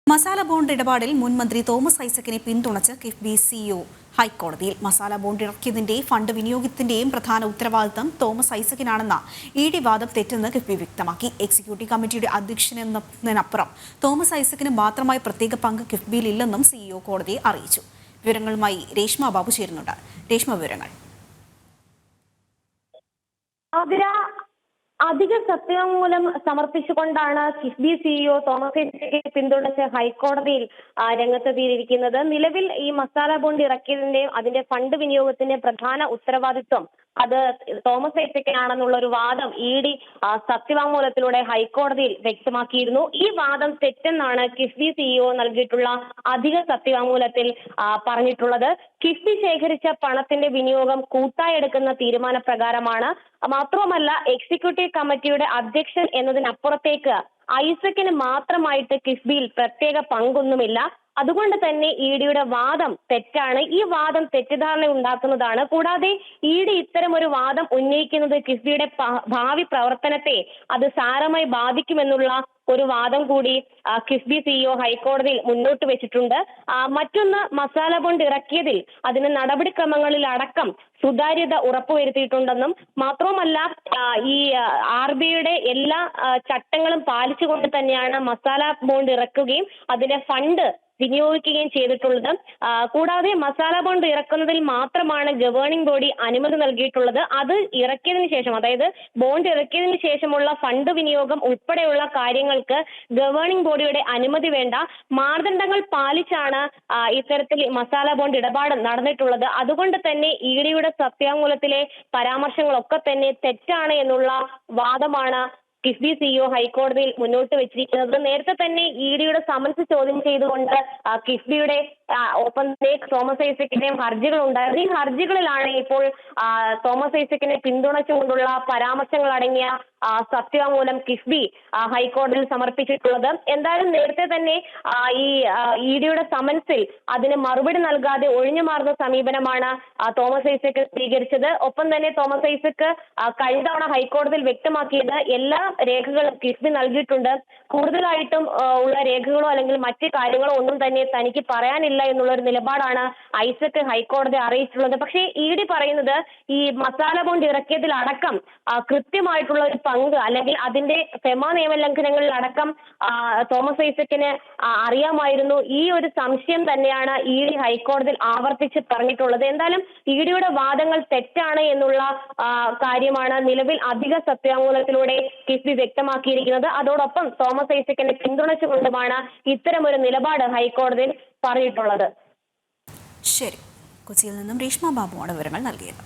Masala bond ഇടപാടിൽ മുൻ മന്ത്രി തോമസ് ഐസക്കിനെ പിന്തുണച്ച് കിഫ്ബി സിഇഒ ഹൈക്കോടതിയിൽ. മസാല ബോണ്ട് ഇറക്കിയതിന്റെ ഫണ്ട് വിനിയോഗത്തിന്റെയും പ്രധാന ഉത്തരവാദിത്തം തോമസ് ഐസക്കിനാണെന്ന ഇഡി വാദം തെറ്റെന്ന് കിഫ്ബി വ്യക്തമാക്കി. എക്സിക്യൂട്ടീവ് കമ്മിറ്റിയുടെ അധ്യക്ഷനെന്നതിനപ്പുറം തോമസ് ഐസക്കിന് മാത്രമായി പ്രത്യേക പങ്ക് കിഫ്ബിയിൽ ഇല്ലെന്നും സിഇഒ കോടതിയെ അറിയിച്ചു. വിവരങ്ങളുമായി രേഷ്മ ബാബു ചേരുന്നുണ്ട്. രേഷ്മ, വിവരങ്ങൾ. അധിക സത്യവാങ്മൂലം സമർപ്പിച്ചുകൊണ്ടാണ് കിഫ്ബി സിഇഒ തോമസ് ഐസക്കിനെ പിന്തുണച്ച് ഹൈക്കോടതിയിൽ രംഗത്തെത്തിയിരിക്കുന്നത്. നിലവിൽ ഈ മസാല ബോണ്ട് ഇറക്കിയതിന്റെയും അതിന്റെ ഫണ്ട് വിനിയോഗത്തിന്റെ പ്രധാന ഉത്തരവാദിത്വം അത് തോമസ് ഐസക്കിനാണെന്നുള്ള ഒരു വാദം ഇഡി സത്യവാങ്മൂലത്തിലൂടെ ഹൈക്കോടതിയിൽ വ്യക്തമാക്കിയിരുന്നു. ഈ വാദം തെറ്റെന്നാണ് കിഫ്ബി സിഇഒ നൽകിയിട്ടുള്ള അധിക സത്യവാങ്മൂലത്തിൽ പറഞ്ഞിട്ടുള്ളത്. കിഫ്ബി ശേഖരിച്ച പണത്തിന്റെ വിനിയോഗം കൂട്ടായി എടുക്കുന്ന തീരുമാനപ്രകാരമാണ്. മാത്രവുമല്ല, എക്സിക്യൂട്ടീവ് കമ്മിറ്റിയുടെ അധ്യക്ഷൻ എന്നതിനപ്പുറത്തേക്ക് ഐസക്കിന് മാത്രമായിട്ട് കിഫ്ബിയിൽ പ്രത്യേക പങ്കൊന്നുമില്ല. അതുകൊണ്ട് തന്നെ ഇഡിയുടെ വാദം തെറ്റാണ്. ഈ വാദം തെറ്റിദ്ധാരണ ഉണ്ടാക്കുന്നതാണ്. കൂടാതെ ഇഡി ഇത്തരം ഒരു വാദം ഉന്നയിക്കുന്നത് കിഫ്ബിയുടെ ഭാവി പ്രവർത്തനത്തെ അത് സാരമായി ബാധിക്കുമെന്നുള്ള ഒരു വാദം കൂടി കിഫ്ബി സിഇഒ ഹൈക്കോടതിയിൽ മുന്നോട്ട് വെച്ചിട്ടുണ്ട്. മറ്റൊന്ന്, മസാല ബോണ്ട് ഇറക്കിയതിൽ അതിന് നടപടിക്രമങ്ങളിൽ അടക്കം സുതാര്യത ഉറപ്പുവരുത്തിയിട്ടുണ്ടെന്നും മാത്രവുമല്ല ഈ RBIയുടെ എല്ലാ ചട്ടങ്ങളും പാലിച്ചുകൊണ്ട് തന്നെയാണ് മസാല ബോണ്ട് ഇറക്കുകയും അതിന്റെ ഫണ്ട് വിനിയോഗിക്കുകയും ചെയ്തിട്ടുള്ളത്. കൂടാതെ മസാല ബോണ്ട് ഇറക്കുന്നതിൽ മാത്രമാണ് ഗവേണിംഗ് ബോഡി അനുമതി നൽകിയിട്ടുള്ളത്. അത് ഇറക്കിയതിനു ശേഷം, അതായത് ബോണ്ട് ഇറക്കിയതിനു ശേഷമുള്ള ഫണ്ട് വിനിയോഗം ഉൾപ്പെടെയുള്ള കാര്യങ്ങൾക്ക് ഗവേണിംഗ് ബോഡിയുടെ അനുമതി വേണ്ട. മാനദണ്ഡങ്ങൾ പാലിച്ചാണ് ഇത്തരത്തിൽ മസാല ബോണ്ട് ഇടപാട് നടന്നിട്ടുള്ളത്. അതുകൊണ്ട് തന്നെ ഇഡിയുടെ സത്യവാങ്മൂലത്തിലെ പരാമർശങ്ങളൊക്കെ തന്നെ തെറ്റാണ് എന്നുള്ള വാദമാണ് കിഫ്ബി സിഇഒ ഹൈക്കോടതിയിൽ മുന്നോട്ട് വെച്ചിരിക്കുന്നത്. നേരത്തെ തന്നെ ഇഡിയുടെ സമൻസ് ചോദ്യം ചെയ്തുകൊണ്ട് കിഫ്ബിയുടെ ഒപ്പം തോമസ് ഐസക്കിന്റെയും ഹർജികൾ ഉണ്ടായിരുന്നു. ഈ ഹർജികളിലാണ് ഇപ്പോൾ തോമസ് ഐസക്കിനെ പിന്തുണച്ചുകൊണ്ടുള്ള പരാമർശങ്ങൾ അടങ്ങിയ സത്യവാങ്മൂലം കിഫ്ബി ഹൈക്കോടതിയിൽ സമർപ്പിച്ചിട്ടുള്ളത്. എന്തായാലും നേരത്തെ തന്നെ ഈ ഇഡിയുടെ സമൻസിൽ അതിന് മറുപടി നൽകാതെ ഒഴിഞ്ഞു മാറുന്ന സമീപനമാണ് തോമസ് ഐസക്ക് സ്വീകരിച്ചത്. ഒപ്പം തന്നെ തോമസ് ഐസക്ക് കഴിഞ്ഞ തവണ ഹൈക്കോടതിയിൽ വ്യക്തമാക്കിയത് എല്ലാ രേഖകളും കിഫ്ബി നൽകിയിട്ടുണ്ട്. കൂടുതലായിട്ടും ഉള്ള രേഖകളോ അല്ലെങ്കിൽ മറ്റ് കാര്യങ്ങളോ ഒന്നും തന്നെ തനിക്ക് പറയാനില്ല എന്നുള്ള ഒരു നിലപാടാണ് ഐസക്ക് ഹൈക്കോടതി അറിയിച്ചിട്ടുള്ളത്. പക്ഷേ ഇഡി പറയുന്നത് ഈ മസാല ബോണ്ട് ഇറക്കിയതിൽ അടക്കം കൃത്യമായിട്ടുള്ള ഒരു പങ്ക് അല്ലെങ്കിൽ അതിന്റെ ഫെമ നിയമലംഘനങ്ങളിൽ അടക്കം തോമസ് ഐസക്കിന് അറിയാമായിരുന്നു. ഈ ഒരു സംശയം തന്നെയാണ് ഇഡി ഹൈക്കോടതിയിൽ ആവർത്തിച്ച് പറഞ്ഞിട്ടുള്ളത്. എന്തായാലും ഇഡിയുടെ വാദങ്ങൾ തെറ്റാണ് എന്നുള്ള കാര്യമാണ് നിലവിൽ അധിക സത്യവാങ്മൂലത്തിലൂടെ കിഫ്ബി വ്യക്തമാക്കിയിരിക്കുന്നത്. അതോടൊപ്പം തോമസ് ഐസക്കിനെ പിന്തുണച്ചുകൊണ്ടുമാണ് ഇത്തരമൊരു നിലപാട് ഹൈക്കോടതിയിൽ പറഞ്ഞിട്ടുള്ളത്. ശരി, കൊച്ചിയിൽ നിന്നും രേഷ്മ ബാബുവാണ് വിവരങ്ങൾ നൽകിയത്.